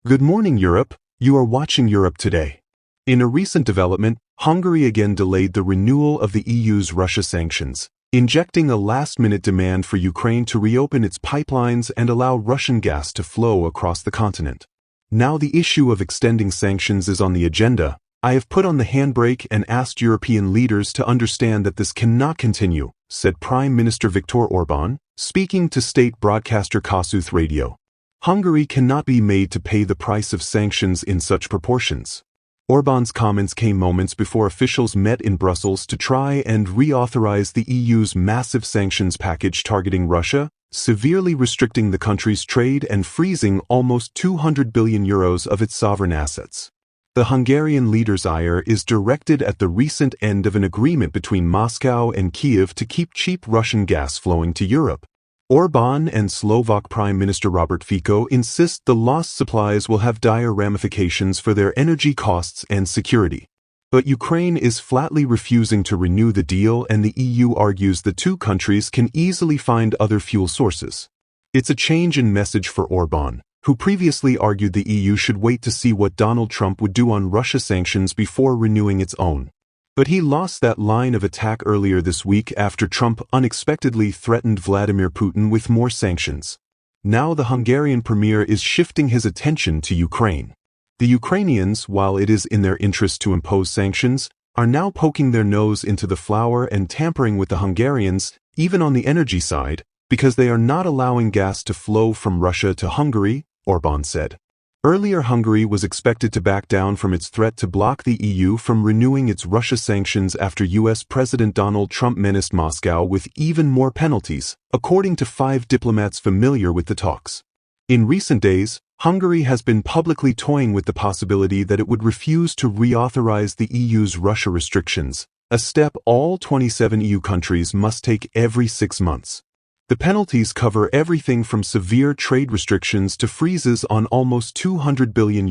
Good morning, Europe. You are watching Europe Today. In a recent development, Hungary again delayed the renewal of the EU's Russia sanctions, injecting a last-minute demand for Ukraine to reopen its pipelines and allow Russian gas to flow across the continent. Now the issue of extending sanctions is on the agenda. I have put on the handbrake and asked European leaders to understand that this cannot continue, said Prime Minister Viktor Orbán, speaking to state broadcaster Kossuth Radio. Hungary cannot be made to pay the price of sanctions in such proportions. Orbán's comments came moments before officials met in Brussels to try and reauthorize the EU's massive sanctions package targeting Russia, severely restricting the country's trade and freezing almost €200 billion of its sovereign assets. The Hungarian leader's ire is directed at the recent end of an agreement between Moscow and Kiev to keep cheap Russian gas flowing to Europe. Orbán and Slovak Prime Minister Robert Fico insist the lost supplies will have dire ramifications for their energy costs and security. But Ukraine is flatly refusing to renew the deal, and the EU argues the two countries can easily find other fuel sources. It's a change in message for Orbán, who previously argued the EU should wait to see what Donald Trump would do on Russia sanctions before renewing its own. But he lost that line of attack earlier this week after Trump unexpectedly threatened Vladimir Putin with more sanctions. Now the Hungarian premier is shifting his attention to Ukraine. The Ukrainians, while it is in their interest to impose sanctions, are now poking their nose into the flour and tampering with the Hungarians, even on the energy side, because they are not allowing gas to flow from Russia to Hungary, Orbán said. Earlier, Hungary was expected to back down from its threat to block the EU from renewing its Russia sanctions after U.S. President Donald Trump menaced Moscow with even more penalties, according to 5 diplomats familiar with the talks. In recent days, Hungary has been publicly toying with the possibility that it would refuse to reauthorize the EU's Russia restrictions, a step all 27 EU countries must take every 6 months. The penalties cover everything from severe trade restrictions to freezes on almost €200 billion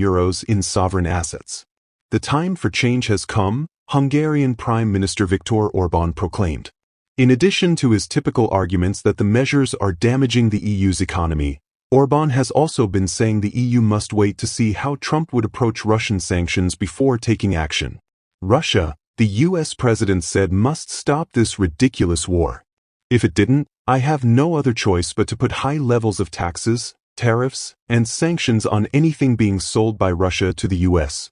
in sovereign assets. The time for change has come, Hungarian Prime Minister Viktor Orbán proclaimed. In addition to his typical arguments that the measures are damaging the EU's economy, Orbán has also been saying the EU must wait to see how Trump would approach Russian sanctions before taking action. Russia, the US president said, must stop this ridiculous war. If it didn't, I have no other choice but to put high levels of taxes, tariffs, and sanctions on anything being sold by Russia to the US.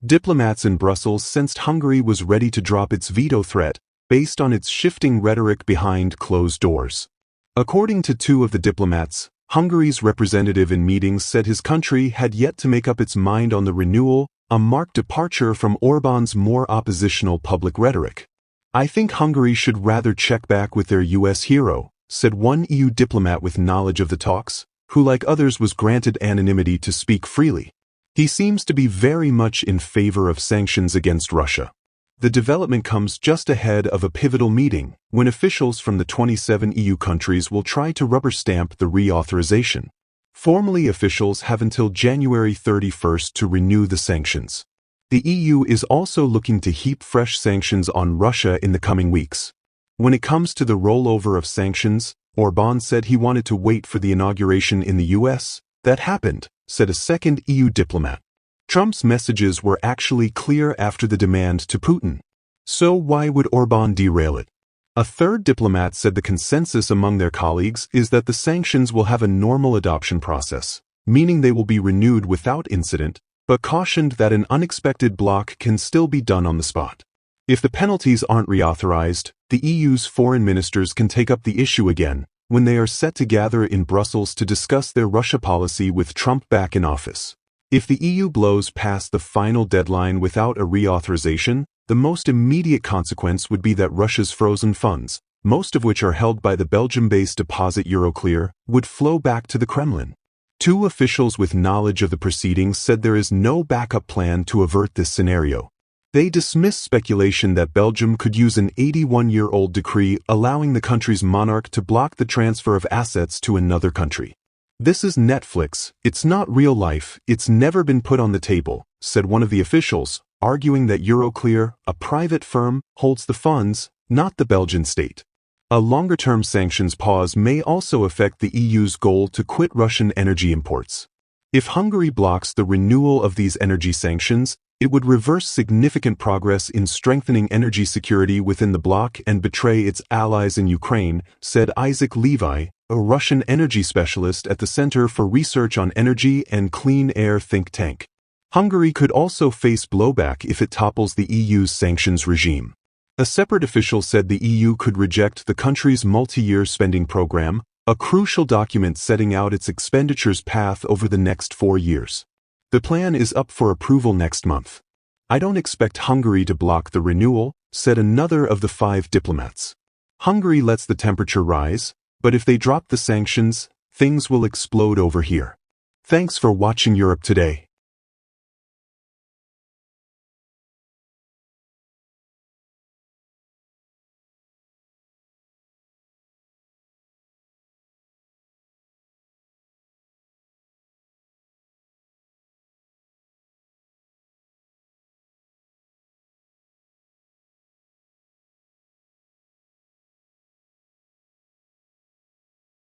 Diplomats in Brussels sensed Hungary was ready to drop its veto threat, based on its shifting rhetoric behind closed doors. According to 2 of the diplomats, Hungary's representative in meetings said his country had yet to make up its mind on the renewal, a marked departure from Orbán's more oppositional public rhetoric. I think Hungary should rather check back with their US hero, said one EU diplomat with knowledge of the talks, who like others was granted anonymity to speak freely. He seems to be very much in favor of sanctions against Russia. The development comes just ahead of a pivotal meeting, when officials from the 27 EU countries will try to rubber stamp the reauthorization. Formally, officials have until January 31st to renew the sanctions. The EU is also looking to heap fresh sanctions on Russia in the coming weeks. When it comes to the rollover of sanctions, Orbán said he wanted to wait for the inauguration in the US. That happened, said a second EU diplomat. Trump's messages were actually clear after the demand to Putin. So why would Orbán derail it? A third diplomat said the consensus among their colleagues is that the sanctions will have a normal adoption process, meaning they will be renewed without incident, but cautioned that an unexpected block can still be done on the spot. If the penalties aren't reauthorized, the EU's foreign ministers can take up the issue again, when they are set to gather in Brussels to discuss their Russia policy with Trump back in office. If the EU blows past the final deadline without a reauthorization, the most immediate consequence would be that Russia's frozen funds, most of which are held by the Belgium-based deposit Euroclear, would flow back to the Kremlin. 2 officials with knowledge of the proceedings said there is no backup plan to avert this scenario. They dismissed speculation that Belgium could use an 81-year-old decree allowing the country's monarch to block the transfer of assets to another country. This is Netflix, it's not real life, it's never been put on the table, said one of the officials, arguing that Euroclear, a private firm, holds the funds, not the Belgian state. A longer-term sanctions pause may also affect the EU's goal to quit Russian energy imports. If Hungary blocks the renewal of these energy sanctions, it would reverse significant progress in strengthening energy security within the bloc and betray its allies in Ukraine, said Isaac Levi, a Russian energy specialist at the Center for Research on Energy and Clean Air think tank. Hungary could also face blowback if it topples the EU's sanctions regime. A separate official said the EU could reject the country's multi-year spending program, a crucial document setting out its expenditures path over the next 4 years. The plan is up for approval next month. I don't expect Hungary to block the renewal, said another of the 5 diplomats. Hungary lets the temperature rise, but if they drop the sanctions, things will explode over here. Thanks for watching Europe Today.